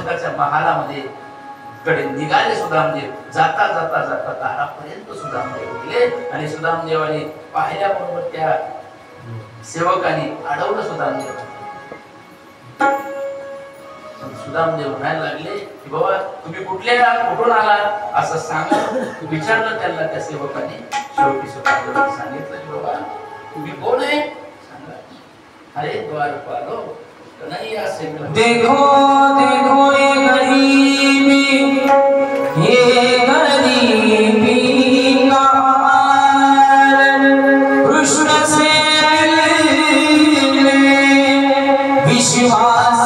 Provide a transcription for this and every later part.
मालकाच्या महालामध्ये कडे निघाले सुदामदेव. जाता जाता जाता दारापर्यंत सुदामदेव गेले आणि सुदामदेवाने पाहिल्याबरोबर त्या सेवकाने अडवलं सुदामदेव. सुदामदेव म्हणायला लागले की बाबा तुम्ही कुठून आला असं सांगा. विचारलं त्यांना त्या सेवकाने. शेवटी सुदामदेवाने सांगितलं की बाबा तुम्ही कोण आहे सांगा. अरे द्वारपालो कन्हैया से देखो देखो ये गरीबी का कृष्ण से विश्वास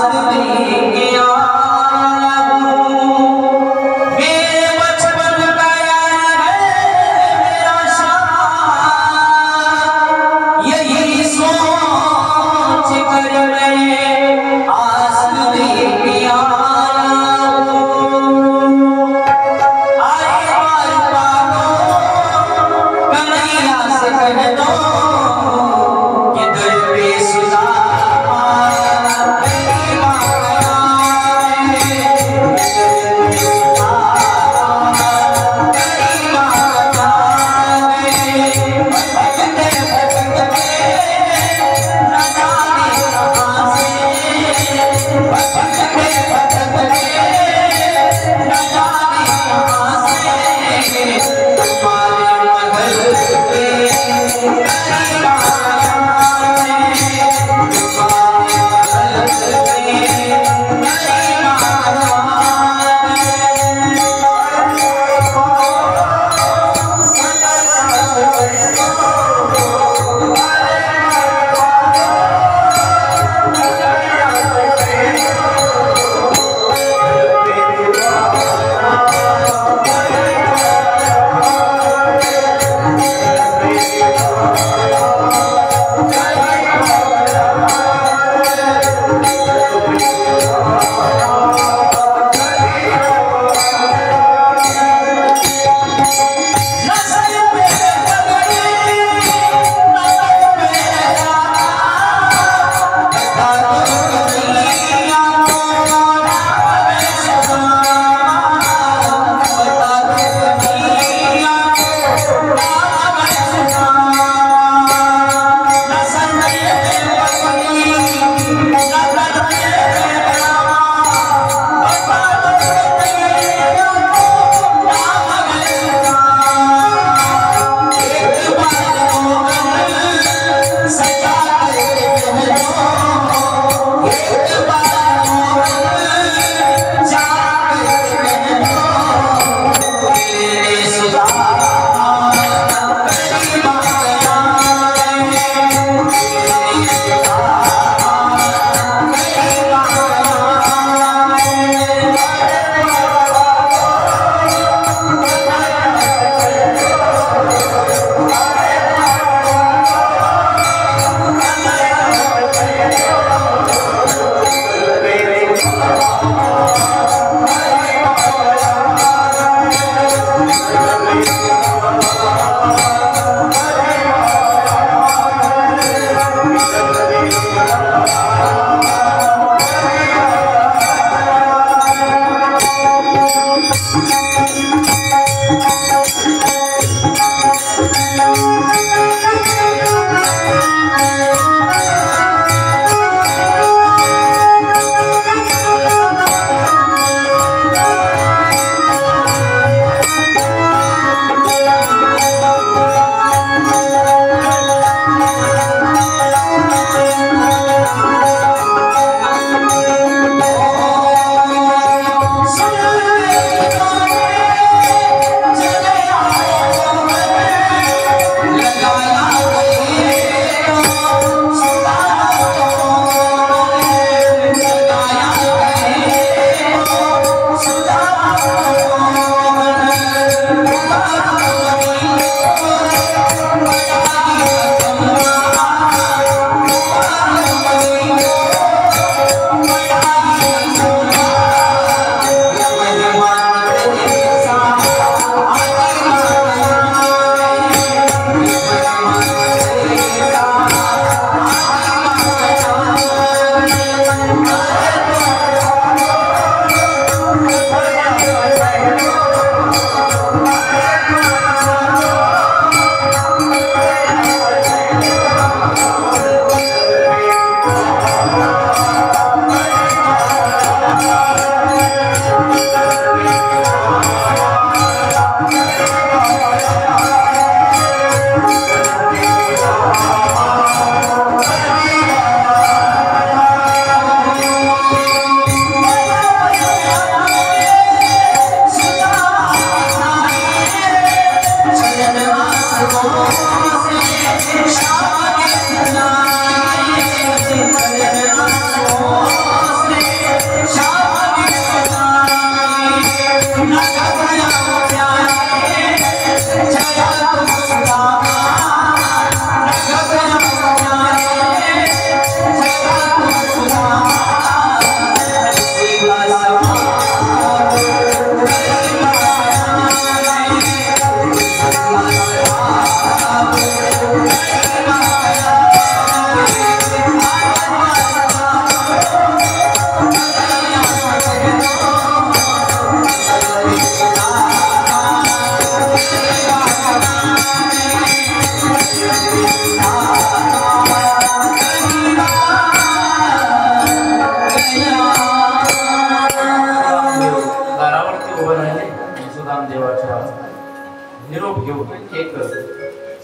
निरोप घेऊन एक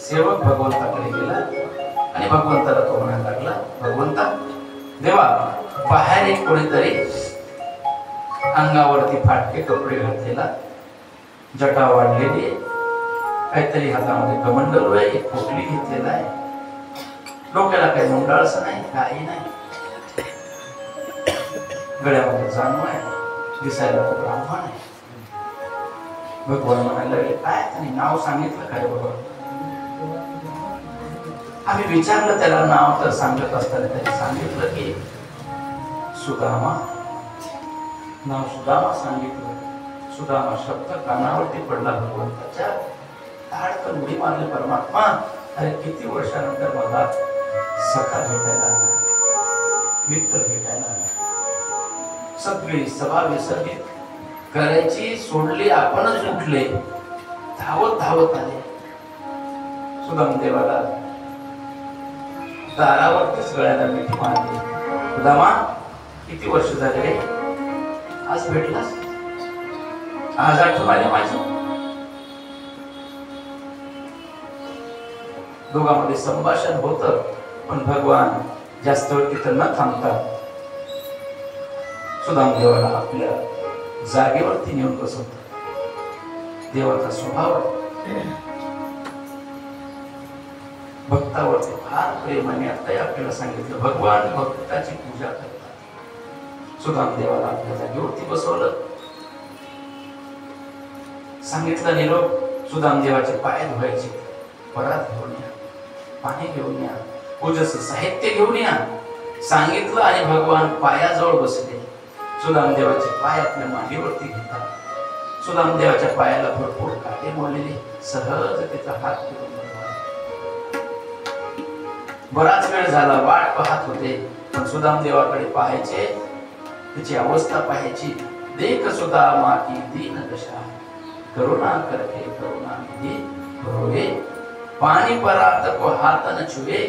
सेवक भगवंताकडे गेला आणि भगवंताला तो म्हणायला लागला, भगवंता देवा, बाहेर एक कोणीतरी अंगावरती फाटके कपडे घातलेला, जटा वाढलेली, काहीतरी हातामध्ये कमंडलू आहे, एक पोटली घेतलेला आहे, डोक्याला काही मुंडाळस नाही, काही नाही, गळ्यामध्ये जाणू आहे, दिसायला तो ब्राह्मण आहे. भगवान म्हणायला लागले, काय त्याने नाव सांगितलं काय बाबा? आम्ही विचारलं त्याला नाव, तर सांगत असताना त्याने सांगितलं की सुदामा. नाव सुदामा सांगितलं. सुदामा शब्द कानावरती पडला भगवंताच्या. ताडकन उडी मारली परमात्मा. अरे किती वर्षानंतर मला सखा भेटायला आला, मित्र भेटायला आला. सगळी सभा विसर्जित करायची सोडली, आपणच उठले, धावत धावत आले. सुदाम देवाला दारावरतीच गळ्याला मिठी मारली. सुदामा, किती वर्ष झाले आज भेटलास? आज आठवण आली माझी. दोघांमध्ये संभाषण होतं, पण भगवान जास्त वेळ तिथं न थांबता सुदाम देवाला आपल्या जागेवरती नेऊन बसवतात. देवाचा स्वभाव भक्तावरती फार प्रेमाने आता आपल्याला सांगितलं. भगवान भक्ताची पूजा करतात. सुदाम देवाला आपल्या जागेवरती बसवलं. सांगितलं निरोप, सुदाम देवाचे पाय धुवायचे, परात घेऊन या, पाणी घेऊन या, पूजेचं साहित्य घेऊन या सांगितलं. आणि भगवान पायाजवळ बसले. सुदाम देवाचे पाय आपल्या मांडीवरती घेतात. सुदाम देवाच्या पायाला भरपूर काटे मोडलेले, सहज त्याचा हात फिरून बराच वेळ झाला, वाट पाहत होते, पण सुदाम देवाकडे पाहायचे, त्याची अवस्था पाहायची. देख सुदामा की दीन दशा, करुणा करके करुणा निधी रोए, पाणी परात को हाथ न छुए,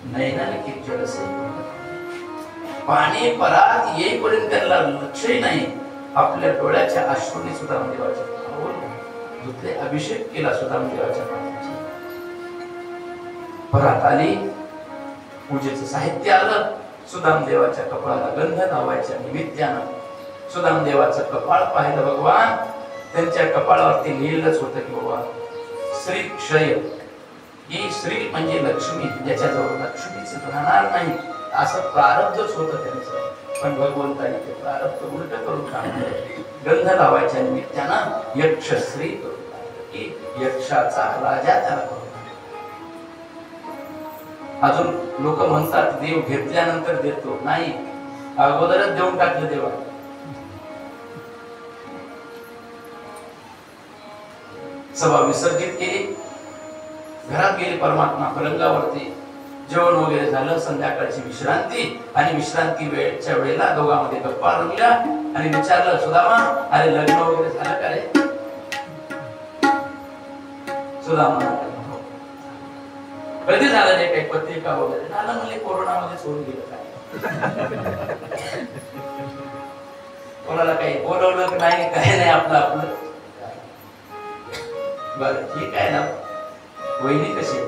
नैनन की जल से. पाणी परात येईपर्यंत त्याला लक्षही नाही. आपल्या डोळ्याच्या अश्रूने सुदाम देवाच्या पायावर धुतले, अभिषेक केला सुदाम देवाच्या पायाचा. परात आली, पूजेचं साहित्य आलं. सुदाम देवाच्या कपाळाला गंध लावायच्या निमित्तानं सुदाम देवाचं कपाळ पाहिलं भगवान. त्यांच्या कपाळावरती लिहिलंच होतं की बाबा श्री क्षय. ही श्री म्हणजे लक्ष्मी, ज्याच्याजवळ लक्ष्मीच राहणार नाही, असं प्रारब्धच होतं त्यांचं. पण भगवंताने ते प्रारब्ध उलट करून टाकलं. गंध लावायच्या निमित्तानं यक्ष श्री करून टाकलं की यक्षाचा राजा त्याला करून. अजून लोक म्हणतात देव घेतल्यानंतर देतो, नाही, अगोदरच देऊन टाकलं देवा. सभा विसर्जित केली, घरात गेले परमात्मा. पलंगावरती जेवण वगैरे झालं, संध्याकाळची विश्रांती. आणि विश्रांती वेळच्या वेळेला दोघांमध्ये गप्पा रंगल्या. आणि विचारलं, सुदामा, अरे लग्न वगैरे झालं का रे? सुदामा, कधी झालं नाही काही पत्रिका वगैरे झालं? म्हणले कोरोनामध्ये सोडून गेलं काय. कोणाला काही बोलवलं नाही, काही नाही, आपलं आपलं. बरं ठीक आहे ना. वहिनी कशी?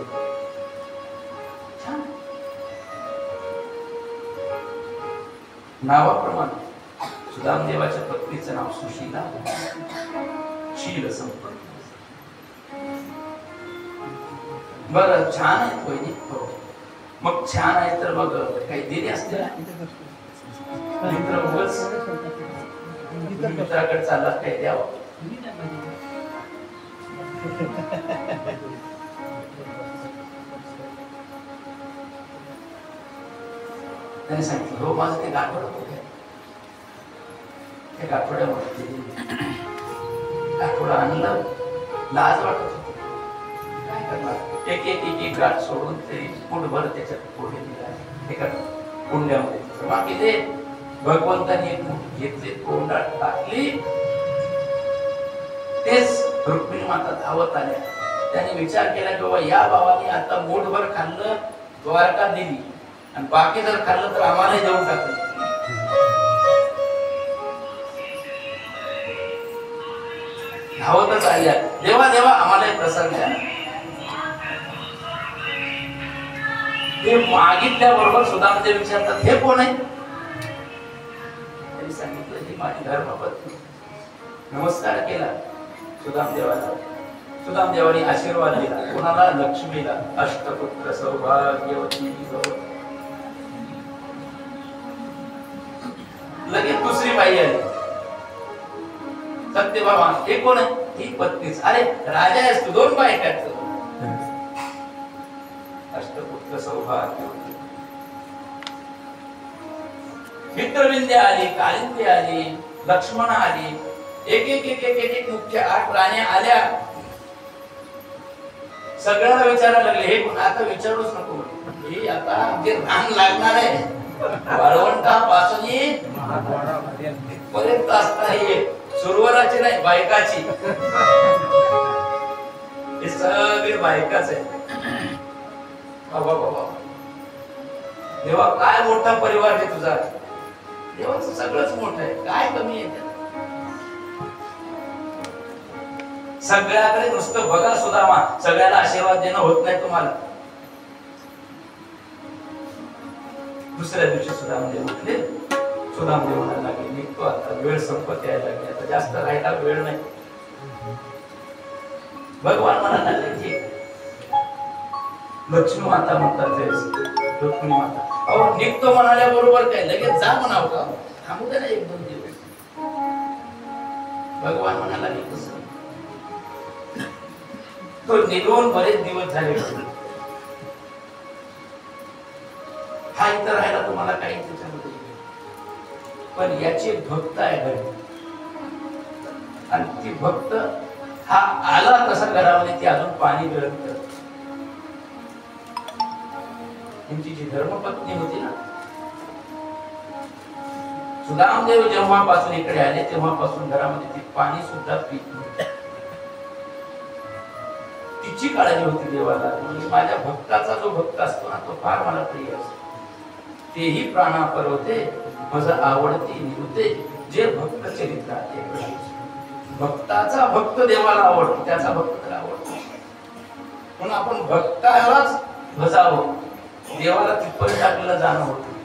नावाप्रमाणे सुदाम देवाच्या पत्नीचं नाव सुशीला, शील संपन्न. बरं छान आहे वहिनी. हो मग छान आहे तर मग काही दिले असते मित्र, उगाच मित्राकडे चालला काही द्यावं. त्याने सांगितलं, हो माझं ते गाठवड होत. एक आठवड्यामध्ये आठवडा आणलं, लाज वाटत होती. काय करणार, एक एक एक एक गाठ सोडून ते मुठभर त्याच्यात पोहे दिला एका कुंड्यामध्ये. बाकी ते भगवंतांनी एक मुठ घेतली, कोंडात टाकली. तेच रुक्मिणी माता धावत आल्या. त्याने विचार केला की बाबा या भावाने आता मुठभर खाल्लं, द्वारका दिली, आणि बाकी जर खाल्लं तर आम्हालाही देऊन टाकलं. धावतच आल्या, देवा देवा आम्हालाही प्रसन्न द्या. ते मागितल्याबरोबर सुदामदेव विचारतात, हे कोण आहे? त्यांनी सांगितलं, ही माझी धर्मपत्नी. नमस्कार केला सुदामदेवाला. सुदामदेवाने आशीर्वाद दिला. कोणाला? लक्ष्मीला. अष्टपुत्र सौभाग्यवती भव. लगेच दुसरी बाई आली. सत्यभामा, हे कोण आहे? ही पत्नीच. अरे राजा आहेस तू, दोन बायकाच. अष्टपुत्र सौभाग्यवती. मित्रविंद्या आली, कालिंदी आली, लक्ष्मण आली. एक एक एक एक एक एक मुख्य 8 राण्या आल्या. सगळ्यांना विचारायला लागले, हे कोण? आता विचारूच नको, हे आता जे रांग लागणार आहे वाळवंटापासून पर्यंत असता, हे सुरवराची नाही, बायकाची. हे सगळे बायकाच आहे. बाबा बाबा, देवा काय मोठा परिवार आहे तुझा. देवाचं सगळंच मोठं आहे, काय कमी आहे? सगळ्याकडे नुसतं बघा सुदामा, सगळ्याला आशीर्वाद देणं होत नाही तुम्हाला. दुसऱ्या दिवशी सुदामदेव उठले. सुदामदेव म्हणायला लागले, निघतो आता, वेळ संपत यायला लागली, आता जास्त राहायला वेळ नाही. भगवान म्हणायला लागले की लक्ष्मी माता म्हणतात, रुक्मिणी माता, अहो निघतो म्हणाल्या बरोबर काय लगेच जा म्हणावं का? थांबू दे ना 1-2 दिवस. भगवान म्हणाला की कसं, तो निघून बरेच दिवस झाले. हा इथं राहायला तुम्हाला काही त्याच्यामध्ये, पण याची भक्त आहे घरी, आणि ती भक्त हा आला तसा घरामध्ये ती अजून पाणी गरम करत. त्यांची जी धर्मपत्नी होती ना, सुदामदेव जेव्हापासून इकडे आले तेव्हापासून घरामध्ये ती पाणी सुद्धा पीत नव्हती. तिची काळजी होती देवाला, माझ्या भक्ताचा जो भक्त असतो ना तो फार मला प्रिय असतो. तेही प्राणापर होते, माझं आवडते निवते, जे भक्त चरित्रात. भक्ताचा भक्त देवाला आवडतो, त्याचा भक्त त्याला आवडतो. म्हणून आपण भक्तालाच भजावं, देवाला तिथपर्यंत आपल्याला जाणं होतं.